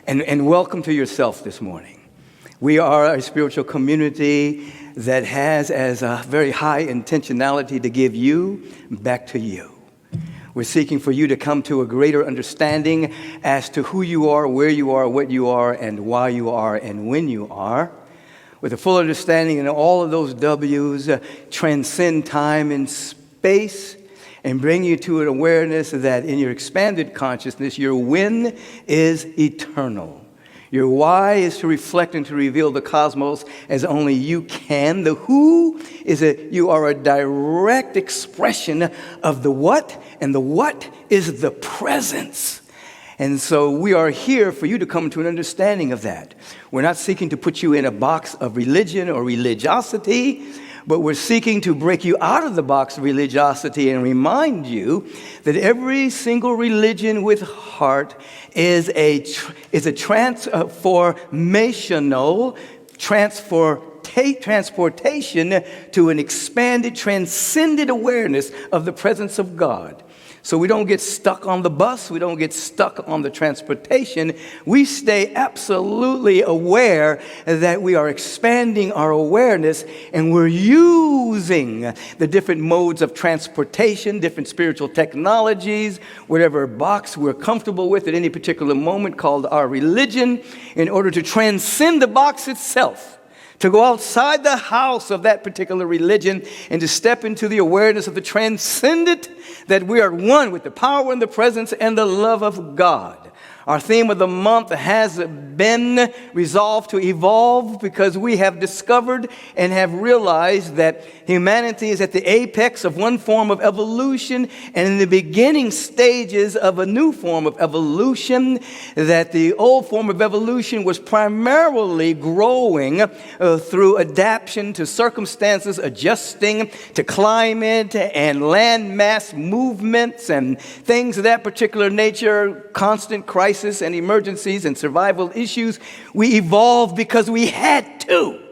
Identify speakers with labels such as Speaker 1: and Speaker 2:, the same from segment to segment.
Speaker 1: And welcome to yourself this morning. We are a spiritual community that has as a very high intentionality to give you back to you. We're seeking for you to come to a greater understanding as to who you are, where you are, what you are, and why you are, and when you are. With a full understanding and all of those W's transcend time and space and bring you to an awareness that in your expanded consciousness, your when is eternal. Your why is to reflect and to reveal the cosmos as only you can. The who is you are a direct expression of the what, and the what is the presence. And so we are here for you to come to an understanding of that. We're not seeking to put you in a box of religion or religiosity, but we're seeking to break you out of the box of religiosity and remind you that every single religion with heart is a transformational transportation to an expanded, transcended awareness of the presence of God. So we don't get stuck on the bus. We don't get stuck on the transportation. We stay absolutely aware that we are expanding our awareness and we're using the different modes of transportation, different spiritual technologies, whatever box we're comfortable with at any particular moment called our religion in order to transcend the box itself. To go outside the house of that particular religion and to step into the awareness of the transcendent, that we are one with the power and the presence and the love of God. Our theme of the month has been resolved to evolve because we have discovered and have realized that humanity is at the apex of one form of evolution and in the beginning stages of a new form of evolution, that the old form of evolution was primarily growing through adaptation to circumstances, adjusting to climate and land mass movements and things of that particular nature, constant crisis and emergencies and survival issues. We evolved because we had to.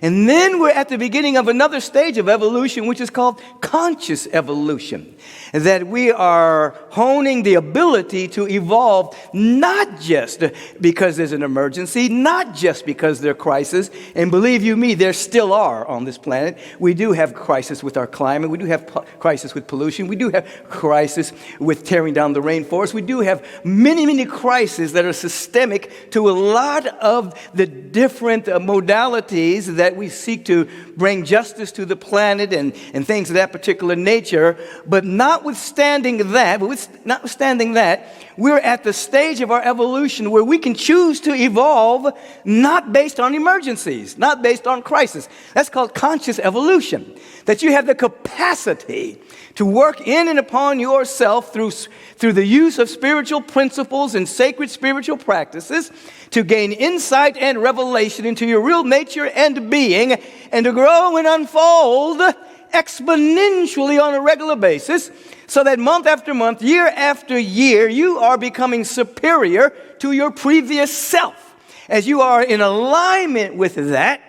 Speaker 1: And then we're at the beginning of another stage of evolution, which is called conscious evolution. That we are honing the ability to evolve, not just because there's an emergency, not just because there are crises. And believe you me, there still are on this planet. We do have crisis with our climate. We do have crisis with pollution. We do have crisis with tearing down the rainforest. We do have many, many crises that are systemic to a lot of the different modalities that we seek to bring justice to the planet and things of that particular nature. But notwithstanding that, we're at the stage of our evolution where we can choose to evolve not based on emergencies, not based on crisis. That's called conscious evolution. That you have the capacity to work in and upon yourself through the use of spiritual principles and sacred spiritual practices to gain insight and revelation into your real nature and being, and to grow and unfold exponentially on a regular basis, so that month after month, year after year, you are becoming superior to your previous self. As you are in alignment with that,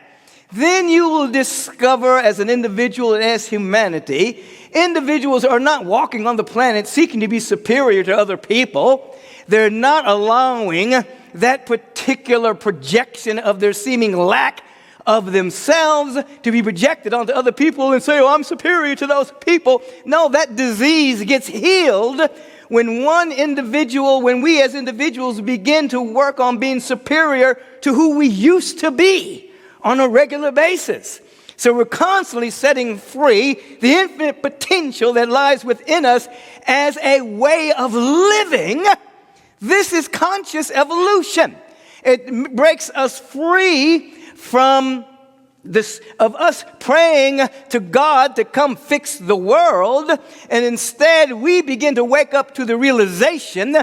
Speaker 1: then you will discover as an individual and as humanity, individuals are not walking on the planet seeking to be superior to other people. They're not allowing that particular projection of their seeming lack of themselves to be projected onto other people and say, oh, I'm superior to those people. No, that disease gets healed when we as individuals begin to work on being superior to who we used to be on a regular basis. So we're constantly setting free the infinite potential that lies within us as a way of living. This is conscious evolution. It breaks us free from this of us praying to God to come fix the world, and instead we begin to wake up to the realization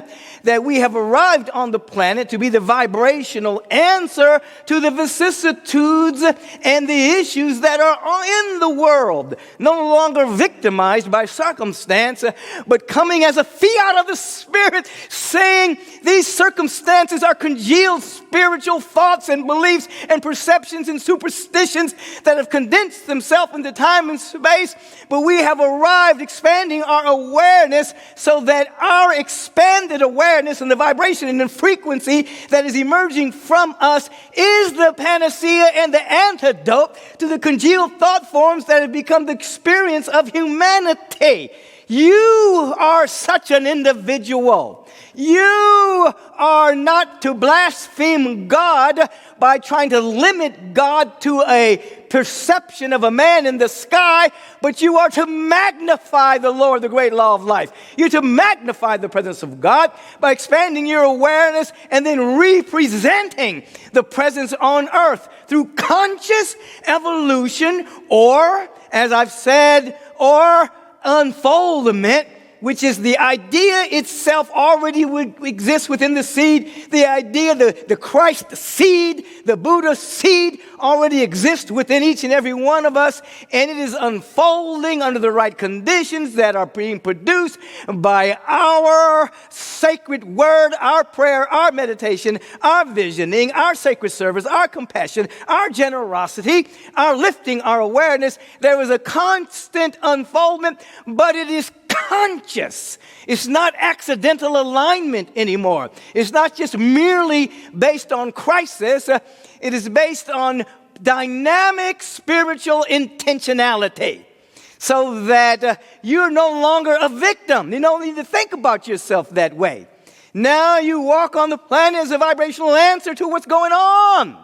Speaker 1: that we have arrived on the planet to be the vibrational answer to the vicissitudes and the issues that are in the world, no longer victimized by circumstance, but coming as a fiat of the Spirit, saying these circumstances are congealed spiritual thoughts and beliefs and perceptions and superstitions superstitions that have condensed themselves into time and space, but we have arrived expanding our awareness so that our expanded awareness and the vibration and the frequency that is emerging from us is the panacea and the antidote to the congealed thought forms that have become the experience of humanity. You are such an individual. You are not to blaspheme God by trying to limit God to a perception of a man in the sky, but you are to magnify the Lord, the great law of life. You're to magnify the presence of God by expanding your awareness and then representing the presence on earth through conscious evolution, or, as I've said, or unfoldment, which is the idea itself already exists within the seed. The idea, the Christ seed, the Buddha seed already exists within each and every one of us, and it is unfolding under the right conditions that are being produced by our sacred word, our prayer, our meditation, our visioning, our sacred service, our compassion, our generosity, our lifting, our awareness. There is a constant unfoldment, but it is conscious. It's not accidental alignment anymore. It's not just merely based on crisis. It is based on dynamic spiritual intentionality, so that you're no longer a victim. You don't need to think about yourself that way. Now you walk on the planet as a vibrational answer to what's going on.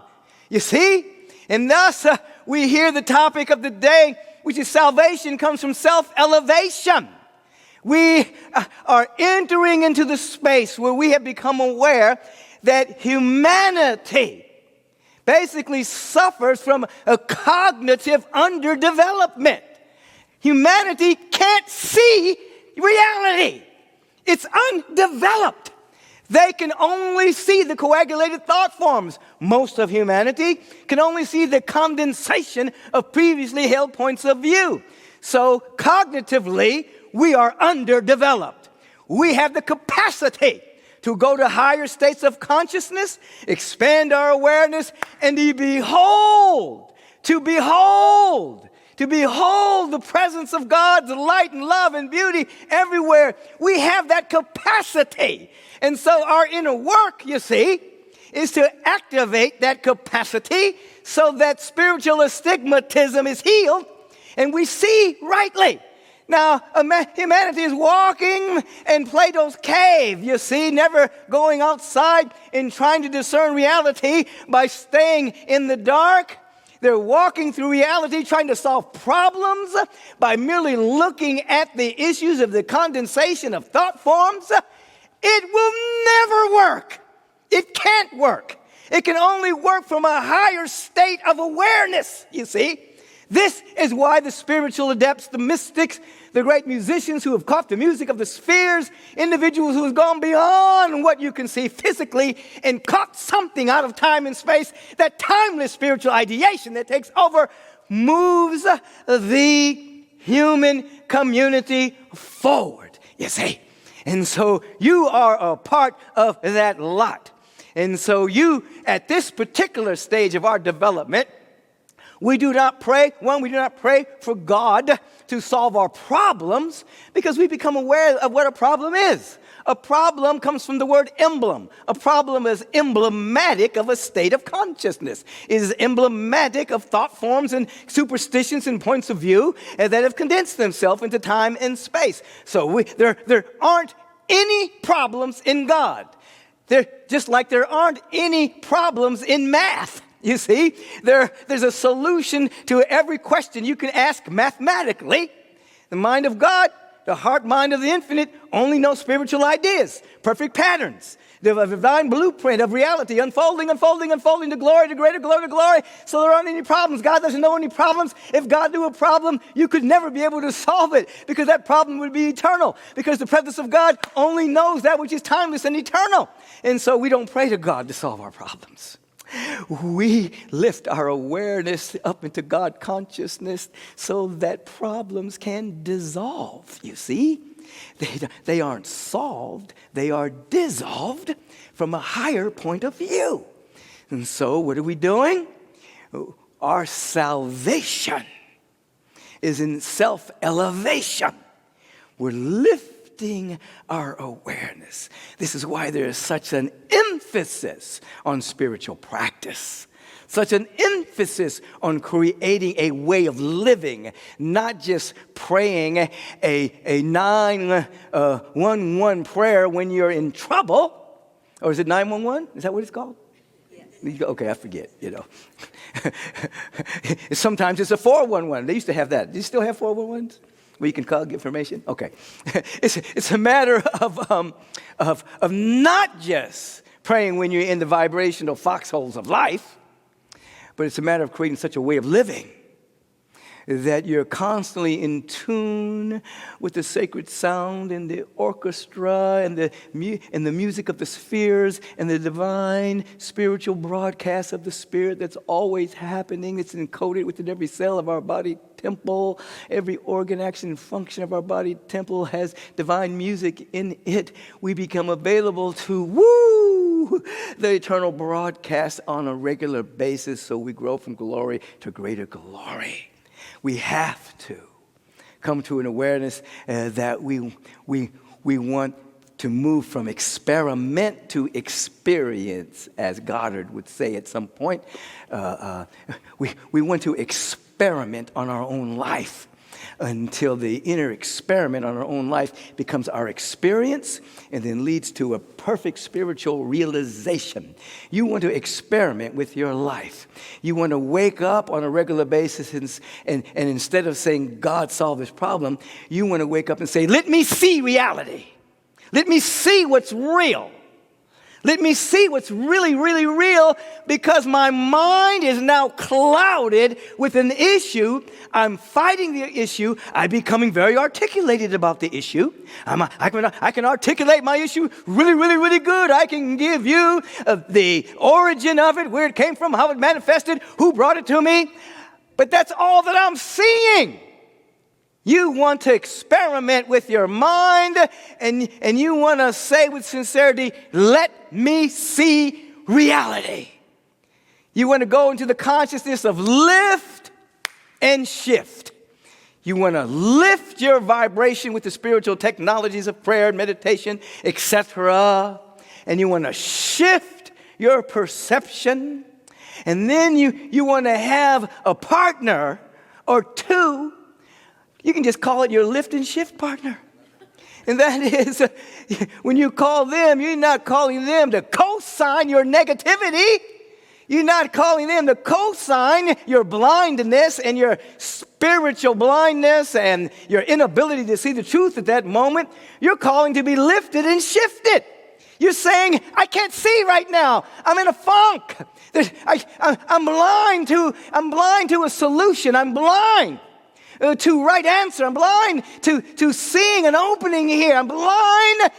Speaker 1: You see? And thus we hear the topic of the day, which is salvation comes from self-elevation. We are entering into the space where we have become aware that humanity basically suffers from a cognitive underdevelopment. Humanity can't see reality. It's undeveloped. They can only see the coagulated thought forms. Most of humanity can only see the condensation of previously held points of view. So cognitively, we are underdeveloped. We have the capacity to go to higher states of consciousness, expand our awareness, and to behold the presence of God's light and love and beauty everywhere. We have that capacity. And so our inner work, you see, is to activate that capacity so that spiritual astigmatism is healed and we see rightly. Now, humanity is walking in Plato's cave, you see, never going outside and trying to discern reality by staying in the dark. They're walking through reality, trying to solve problems by merely looking at the issues of the condensation of thought forms. It will never work. It can't work. It can only work from a higher state of awareness, you see. This is why the spiritual adepts, the mystics, the great musicians who have caught the music of the spheres, individuals who have gone beyond what you can see physically and caught something out of time and space, that timeless spiritual ideation that takes over, moves the human community forward, you see. And so you are a part of that lot. And so you, at this particular stage of our development, we do not pray for God to solve our problems because we become aware of what a problem is. A problem comes from the word emblem. A problem is emblematic of a state of consciousness. It is emblematic of thought forms and superstitions and points of view that have condensed themselves into time and space. So there aren't any problems in God. They're just like there aren't any problems in math. You see, there's a solution to every question you can ask mathematically. The mind of God, the heart mind of the infinite, only knows spiritual ideas, perfect patterns, the divine blueprint of reality, unfolding to glory, to greater glory, to glory. So there aren't any problems. God doesn't know any problems. If God knew a problem, you could never be able to solve it because that problem would be eternal, because the presence of God only knows that which is timeless and eternal. And so we don't pray to God to solve our problems. We lift our awareness up into God consciousness so that problems can dissolve, you see. They aren't solved, they are dissolved from a higher point of view. And so what are we doing? our salvation is in self-elevation. We're lifting our awareness. This is why there is such an emphasis on spiritual practice, such an emphasis on creating a way of living, not just praying a 911 prayer when you're in trouble. Or is it 911? Is that what it's called? Yes. Okay, I forget, Sometimes it's a 411. They used to have that. Do you still have 411s? Where you can call, get information? Okay. It's a matter of not just praying when you're in the vibrational foxholes of life, but it's a matter of creating such a way of living that you're constantly in tune with the sacred sound and the orchestra and the music of the spheres and the divine spiritual broadcast of the Spirit that's always happening. It's encoded within every cell of our body temple. Every organ, action, and function of our body temple has divine music in it. We become available to the eternal broadcast on a regular basis, so we grow from glory to greater glory. We have to come to an awareness that we want to move from experiment to experience, as Goddard would say at some point. We want to experiment on our own life until the inner experiment on our own life becomes our experience and then leads to a perfect spiritual realization. You want to experiment with your life. You want to wake up on a regular basis and instead of saying, God solve this problem, you want to wake up and say, let me see reality. Let me see what's real. Let me see what's really, really real, because my mind is now clouded with an issue. I'm fighting the issue. I'm becoming very articulated about the issue. I can articulate my issue really, really, really good. I can give you the origin of it, where it came from, how it manifested, who brought it to me. But that's all that I'm seeing. You want to experiment with your mind, and you want to say with sincerity, let me see reality. You want to go into the consciousness of lift and shift. You want to lift your vibration with the spiritual technologies of prayer and meditation, etc. And you want to shift your perception. And then you want to have a partner or two. You can just call it your lift and shift partner. And that is, when you call them, you're not calling them to co-sign your negativity. You're not calling them to co-sign your blindness and your spiritual blindness and your inability to see the truth at that moment. You're calling to be lifted and shifted. You're saying, I can't see right now. I'm in a funk. I'm blind to a solution. I'm blind to right answer. I'm blind to seeing an opening here. I'm blind.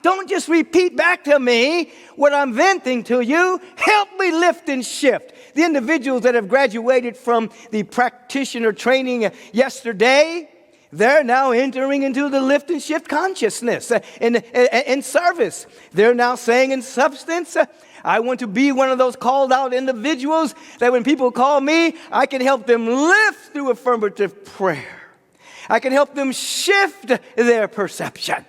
Speaker 1: Don't just repeat back to me what I'm venting to you. Help me lift and shift. The individuals that have graduated from the practitioner training yesterday, they're now entering into the lift and shift consciousness in service. They're now saying in substance, I want to be one of those called out individuals that when people call me, I can help them lift through affirmative prayer. I can help them shift their perception.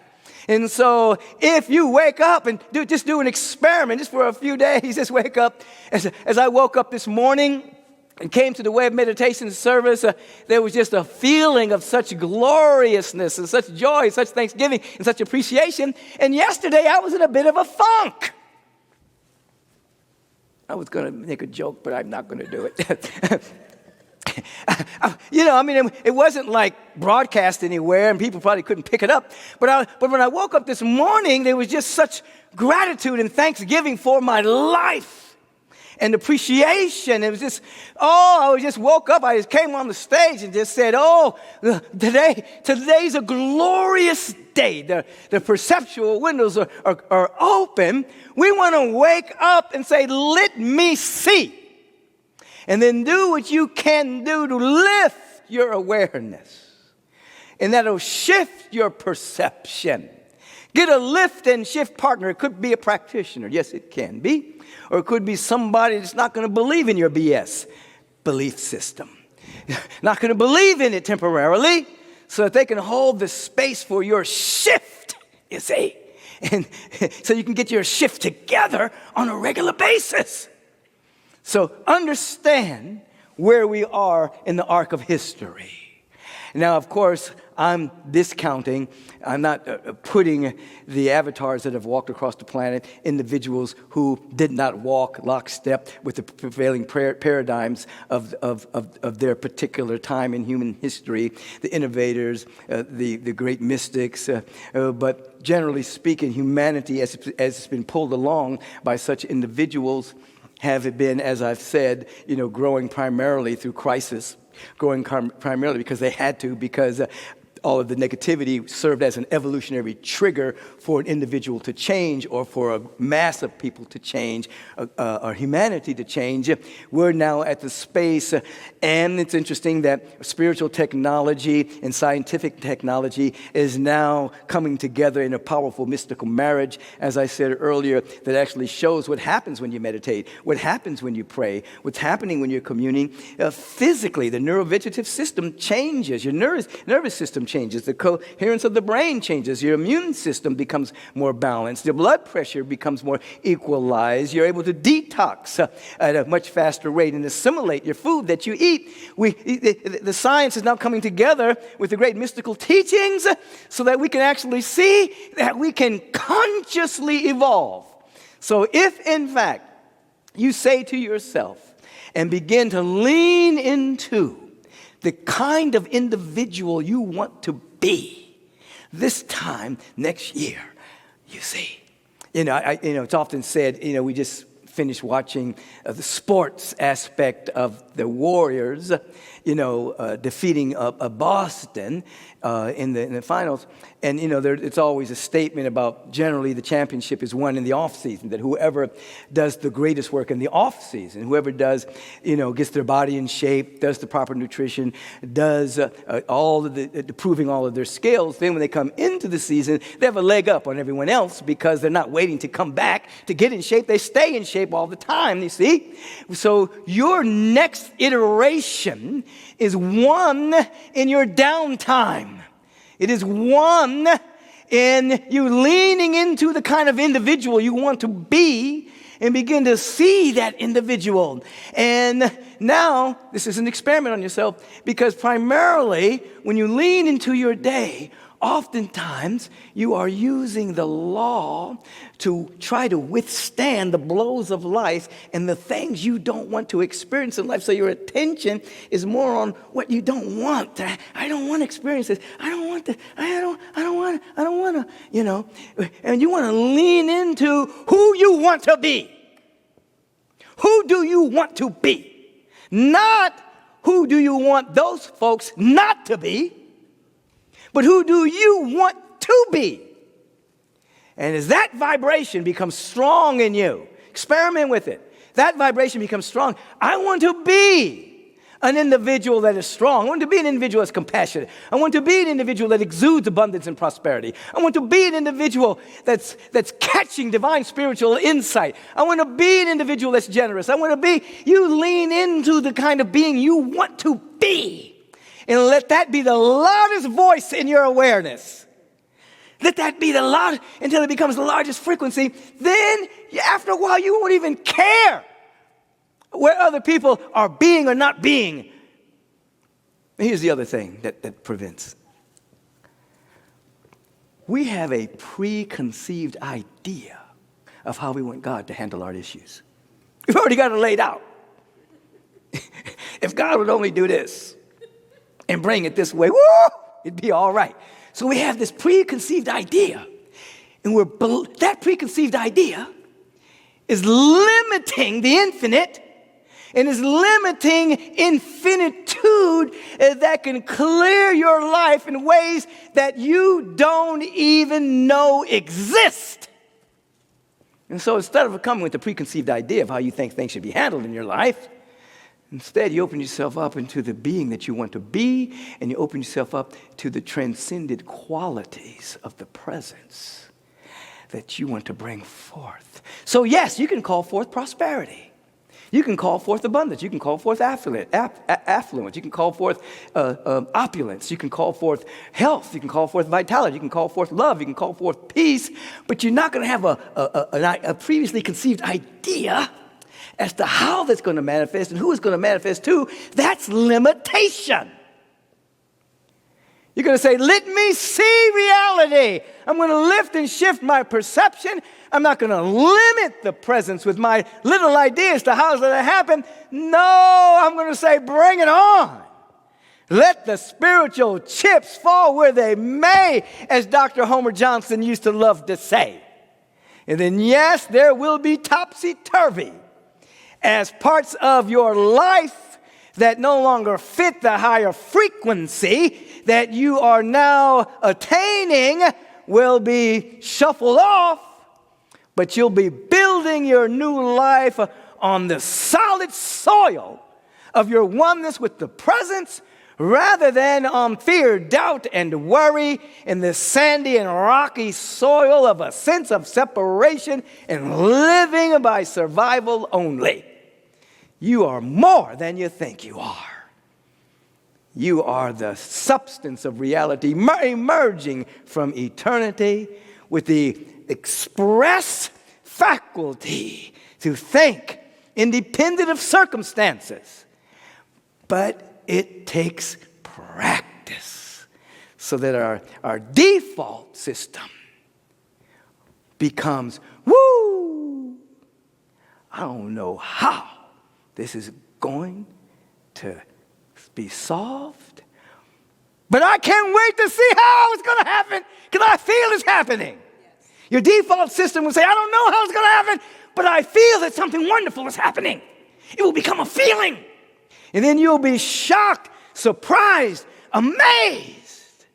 Speaker 1: And so if you wake up and do an experiment just for a few days, just wake up. As I woke up this morning and came to the way of meditation service, there was just a feeling of such gloriousness and such joy, such thanksgiving and such appreciation. And yesterday I was in a bit of a funk. I was going to make a joke, but I'm not going to do it. It wasn't like broadcast anywhere, and people probably couldn't pick it up. But when I woke up this morning, there was just such gratitude and thanksgiving for my life and appreciation. It was just, I just woke up. I just came on the stage and just said, today's a glorious day. The perceptual windows are open. We want to wake up and say, let me see. And then do what you can do to lift your awareness. And that'll shift your perception. Get a lift and shift partner. It could be a practitioner. Yes, it can be. Or it could be somebody that's not going to believe in your BS. belief system. Not going to believe in it temporarily so that they can hold the space for your shift, you see. And so you can get your shift together on a regular basis. So understand where we are in the Ark of History. Now, of course, I'm discounting. I'm not putting the avatars that have walked across the planet, individuals who did not walk lockstep with the prevailing paradigms of their particular time in human history, the innovators, the great mystics. But generally speaking, humanity, as it's been pulled along by such individuals, have been, as I've said, growing primarily through crisis. Growing primarily because they had to, because all of the negativity served as an evolutionary trigger for an individual to change or for a mass of people to change or humanity to change. We're now at the space, and it's interesting that spiritual technology and scientific technology is now coming together in a powerful mystical marriage, as I said earlier, that actually shows what happens when you meditate, what happens when you pray, what's happening when you're communing. Physically, the neurovegetative system changes, your nervous system changes, the coherence of the brain changes, your immune system becomes more balanced, your blood pressure becomes more equalized, you're able to detox at a much faster rate and assimilate your food that you eat. The science is now coming together with the great mystical teachings so that we can actually see that we can consciously evolve. So if, in fact, you say to yourself and begin to lean into the kind of individual you want to be this time next year, you see. It's often said, we just finished watching the sports aspect of the Warriors, defeating Boston in the finals. And, it's always a statement about generally the championship is won in the off season, that whoever does the greatest work in the off season, whoever does, gets their body in shape, does the proper nutrition, does all of proving all of their skills, then when they come into the season, they have a leg up on everyone else because they're not waiting to come back to get in shape. They stay in shape all the time, you see. So your next iteration is one in your downtime. It is one in you leaning into the kind of individual you want to be and begin to see that individual. And now, this is an experiment on yourself, because primarily when you lean into your day, oftentimes you are using the law to try to withstand the blows of life and the things you don't want to experience in life. So your attention is more on what you don't want. I don't want to experience this. I don't want to. I don't want to, And you want to lean into who you want to be. Who do you want to be? Not who do you want those folks not to be, but who do you want to be? And as that vibration becomes strong in you, experiment with it. That vibration becomes strong. I want to be an individual that is strong. I want to be an individual that's compassionate. I want to be an individual that exudes abundance and prosperity. I want to be an individual that's catching divine spiritual insight. I want to be an individual that's generous. You lean into the kind of being you want to be. And let that be the loudest voice in your awareness. Let that be the loud until it becomes the largest frequency. Then, after a while, you won't even care where other people are being or not being. Here's the other thing that prevents. We have a preconceived idea of how we want God to handle our issues. We've already got it laid out. If God would only do this and bring it this way, woo, it'd be all right. So we have this preconceived idea, and that preconceived idea is limiting the infinite and is limiting infinitude that can clear your life in ways that you don't even know exist. And so instead of coming with the preconceived idea of how you think things should be handled in your life, instead, you open yourself up into the being that you want to be, and you open yourself up to the transcended qualities of the presence that you want to bring forth. So yes, you can call forth prosperity. You can call forth abundance. You can call forth affluence. You can call forth opulence. You can call forth health. You can call forth vitality. You can call forth love. You can call forth peace. But you're not going to have a previously conceived idea as to how that's going to manifest and who it's going to manifest to. That's limitation. You're going to say, let me see reality. I'm going to lift and shift my perception. I'm not going to limit the presence with my little ideas to how's it going to happen. No, I'm going to say, bring it on. Let the spiritual chips fall where they may, as Dr. Homer Johnson used to love to say. And then, yes, there will be topsy-turvy as parts of your life that no longer fit the higher frequency that you are now attaining will be shuffled off, but you'll be building your new life on the solid soil of your oneness with the presence rather than on fear, doubt, and worry in the sandy and rocky soil of a sense of separation and living by survival only. You are more than you think you are. You are the substance of reality emerging from eternity with the express faculty to think independent of circumstances. But it takes practice so that our default system becomes, woo! I don't know how this is going to be solved, but I can't wait to see how it's going to happen because I feel it's happening. Yes. Your default system will say, I don't know how it's going to happen, but I feel that something wonderful is happening. It will become a feeling. And then you'll be shocked, surprised, amazed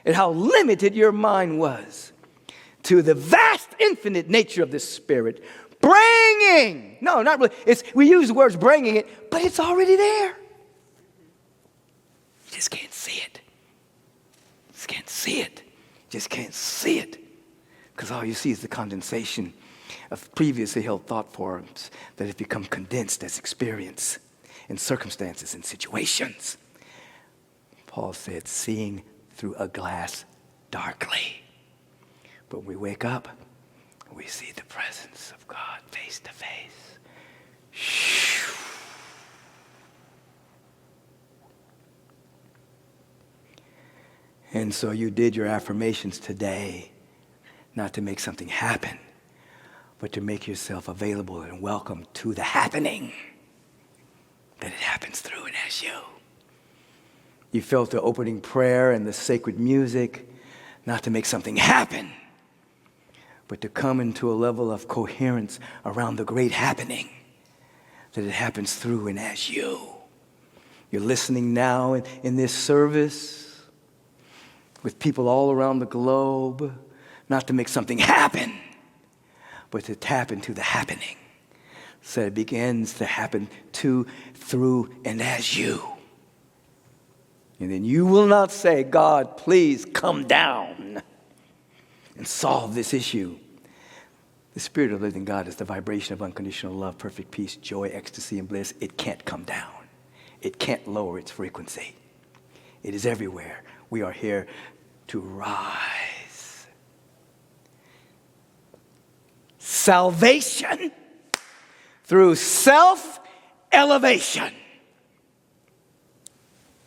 Speaker 1: at how limited your mind was to the vast, infinite nature of this Spirit. Bringing, no, not really. We use the words bringing it, but it's already there. You just can't see it. Just can't see it. Just can't see it. Because all you see is the condensation of previously held thought forms that have become condensed as experience in circumstances and situations. Paul said, seeing through a glass darkly. But when we wake up, we see the presence of God face to face. And so you did your affirmations today, not to make something happen, but to make yourself available and welcome to the happening that it happens through and as you. You felt the opening prayer and the sacred music, not to make something happen, but to come into a level of coherence around the great happening that it happens through and as you. You're listening now in this service with people all around the globe, not to make something happen, but to tap into the happening so it begins to happen to, through, and as you. And then you will not say, God, please come down and solve this issue. The Spirit of the living God is the vibration of unconditional love, perfect peace, joy, ecstasy, and bliss. It can't come down. It can't lower its frequency. It is everywhere. We are here to rise. Salvation through self-elevation.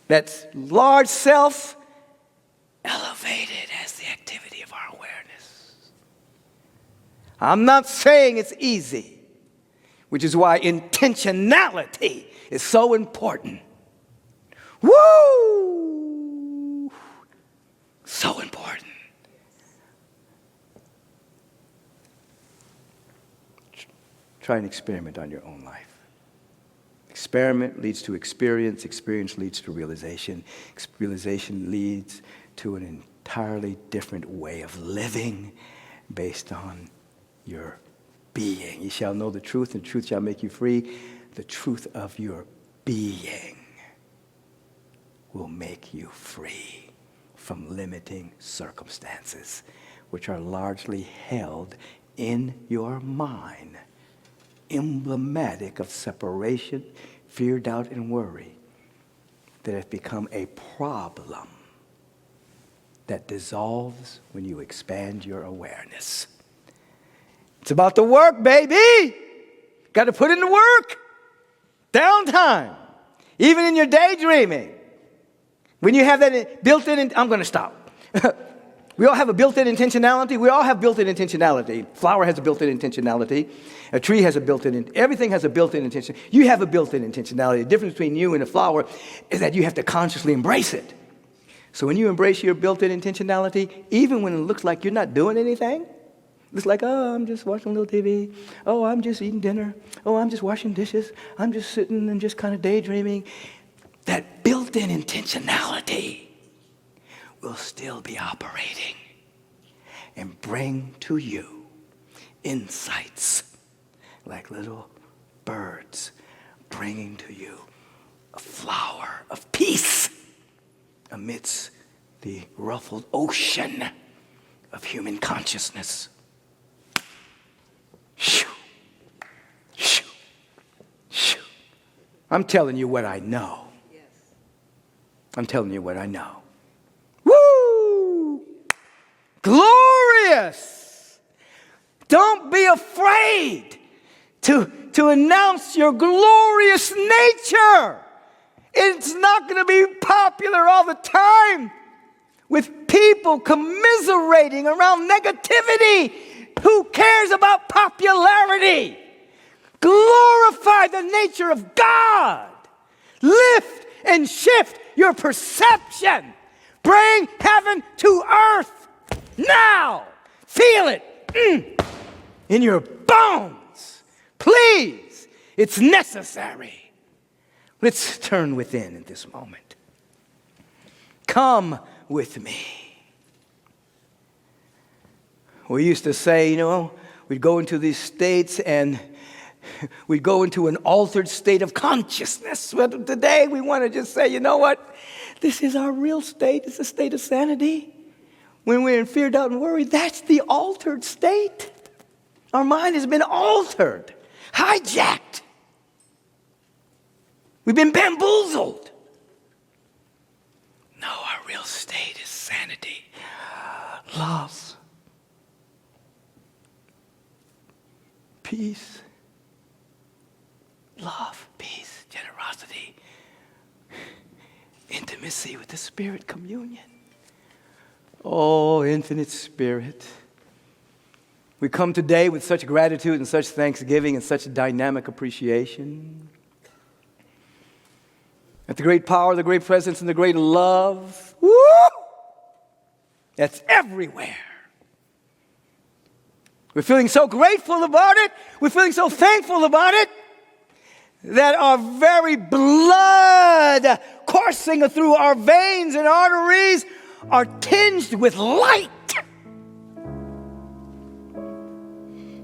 Speaker 1: That's large self elevated as the activity of our awareness. I'm not saying it's easy, which is why intentionality is so important. Woo! So important. Try an experiment on your own life. Experiment leads to experience. Experience leads to realization. Realization leads to an entirely different way of living based on your being. You shall know the truth, and the truth shall make you free. The truth of your being will make you free from limiting circumstances, which are largely held in your mind emblematic of separation, fear, doubt, and worry that have become a problem that dissolves when you expand your awareness. It's about the work, baby. Got to put in the work. Downtime. Even in your daydreaming. When you have that built-in, I'm going to stop. We all have a built-in intentionality. We all have built-in intentionality. Flower has a built-in intentionality. A tree has a built-in, everything has a built-in intention. You have a built-in intentionality. The difference between you and a flower is that you have to consciously embrace it. So when you embrace your built-in intentionality, even when it looks like you're not doing anything, it's like, oh, I'm just watching a little TV. Oh, I'm just eating dinner. Oh, I'm just washing dishes. I'm just sitting and just kind of daydreaming. That built-in intentionality will still be operating and bring to you insights like little birds bringing to you a flower of peace amidst the ruffled ocean of human consciousness. Shoo, shoo, shoo. I'm telling you what I know. I'm telling you what I know. Woo! Glorious! Don't be afraid to announce your glorious nature. It's not going to be popular all the time with people commiserating around negativity. Who cares about popularity? Glorify the nature of God. Lift and shift your perception. Bring heaven to earth now. Feel it in your bones. Please, it's necessary. Let's turn within at this moment. Come with me. We used to say, we'd go into these states and we'd go into an altered state of consciousness. But today we want to just say, you know what? This is our real state. It's a state of sanity. When we're in fear, doubt, and worry, that's the altered state. Our mind has been altered, hijacked. We've been bamboozled. No, our real state is sanity, love, peace, love, peace, generosity, intimacy with the Spirit, communion. Oh, infinite Spirit. We come today with such gratitude and such thanksgiving and such dynamic appreciation at the great power, the great presence, and the great love. Woo! That's everywhere. We're feeling so grateful about it. We're feeling so thankful about it that our very blood coursing through our veins and arteries are tinged with light.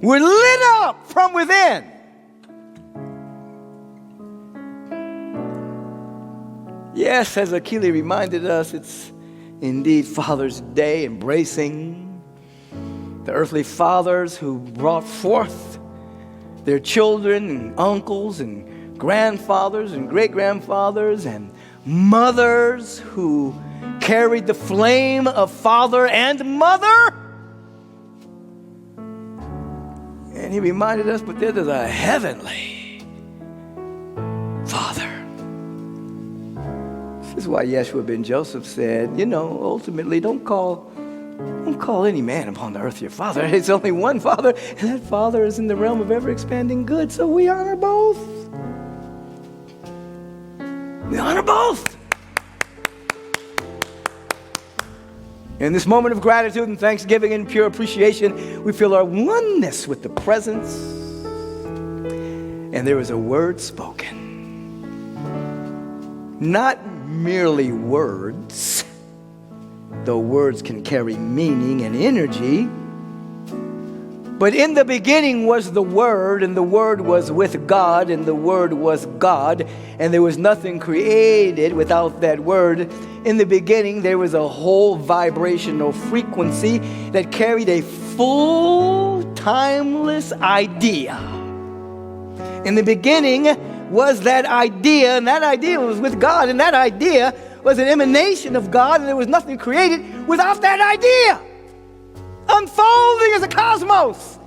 Speaker 1: We're lit up from within. Yes, as Akili reminded us, it's indeed Father's Day, embracing the earthly fathers who brought forth their children and uncles and grandfathers and great-grandfathers and mothers who carried the flame of father and mother. And he reminded us, but there's a heavenly Father. This is why Yeshua ben Joseph said, ultimately don't call any man upon the earth your father. It's only one Father, and that Father is in the realm of ever-expanding good, so we honor both. We honor both. In this moment of gratitude and thanksgiving and pure appreciation, we feel our oneness with the presence, and there is a word spoken. Not merely words, though words can carry meaning and energy. But in the beginning was the Word, and the Word was with God, and the Word was God, and there was nothing created without that Word. In the beginning, there was a whole vibrational frequency that carried a full, timeless idea In the beginning was that idea, and that idea was with God, and that idea was an emanation of God, and there was nothing created without that idea. Unfolding as a cosmos,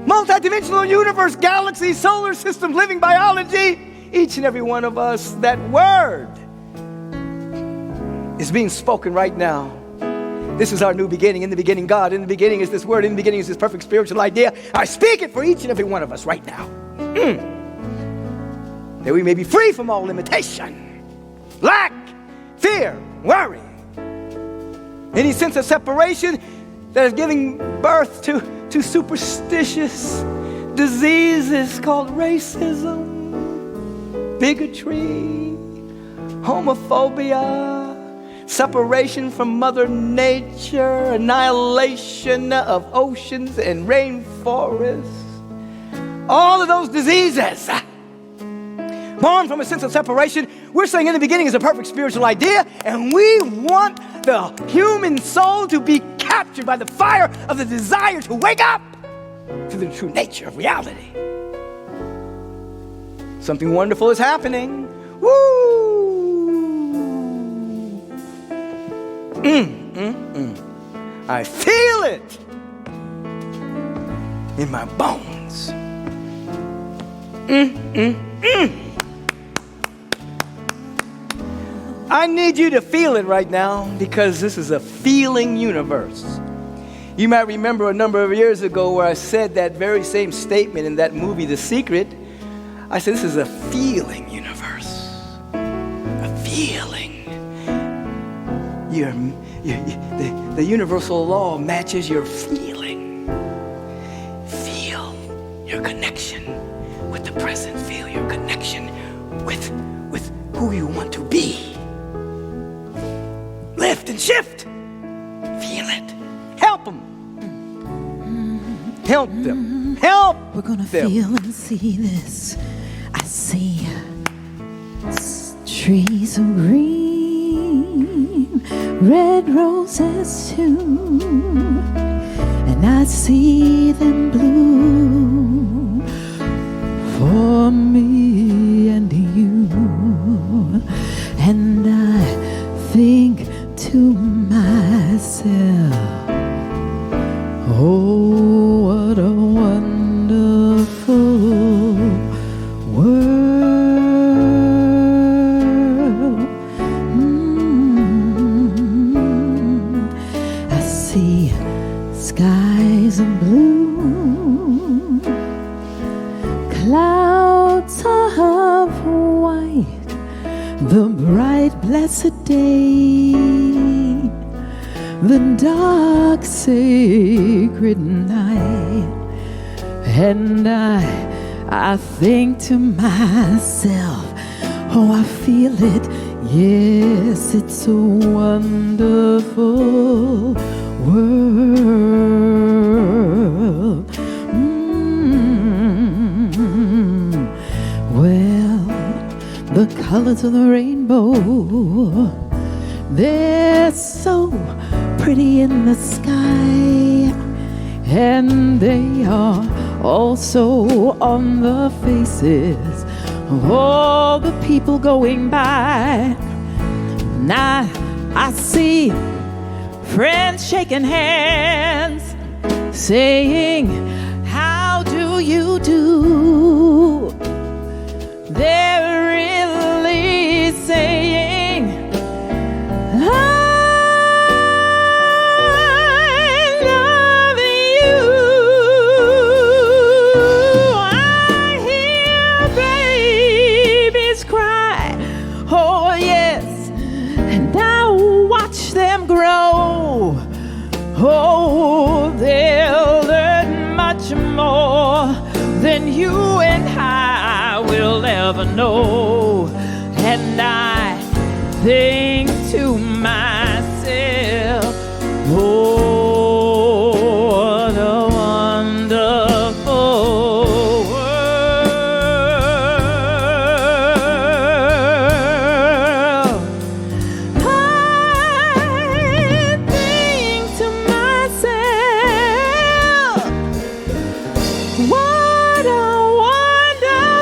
Speaker 1: multidimensional universe, galaxies, solar systems, living biology, each and every one of us, that word is being spoken right now. This is our new beginning. In the beginning, God. In the beginning is this word. In the beginning is this perfect spiritual idea. I speak it for each and every one of us right now. That we may be free from all limitation, lack, fear, worry, any sense of separation that is giving birth to superstitious diseases called racism, bigotry, homophobia, separation from Mother Nature, annihilation of oceans and rainforests. All of those diseases born from a sense of separation. We're saying in the beginning is a perfect spiritual idea, and we want the human soul to be captured by the fire of the desire to wake up to the true nature of reality. Something wonderful is happening. Woo! I feel it in my bones. I need you to feel it right now, because this is a feeling universe. You might remember a number of years ago where I said that very same statement in that movie, The Secret. I said, this is a feeling universe. A feeling. The universal law matches your feeling. Feel your connection with the present. Feel your connection with who you want to be. Lift and shift. Feel it. Help them. Help them. Help them.
Speaker 2: We're gonna feel and see this. I see trees of green, red roses too, and I see them bloom for me and you. And I think to myself, oh, what a wonderful world. I see skies of blue, clouds of white, the bright blessed day, the dark sacred night. And I think to myself, oh, I feel it, yes, it's a wonderful world. Well, the colors of the rainbow, they're so pretty in the sky, and they are also on the faces of all the people going by. Now I see friends shaking hands, saying, how do you do? They're really saying, I love you. I hear babies cry, oh yes, and I watch them grow. Oh, they'll learn much more than you and I will ever know. And I think to myself, oh, what a wonderful world. I think to myself, what a wonderful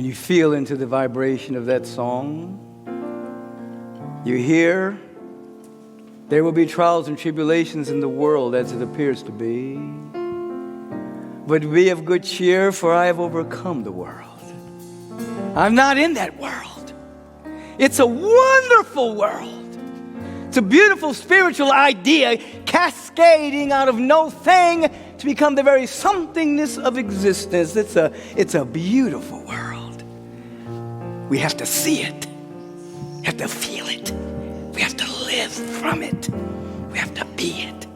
Speaker 1: you feel into the vibration of that song. You hear, there will be trials and tribulations in the world as it appears to be. But be of good cheer, for I have overcome the world. I'm not in that world. It's a wonderful world. It's a beautiful spiritual idea cascading out of no thing to become the very somethingness of existence. It's a beautiful world. We have to see it. We have to feel it. We have to live from it. We have to be it.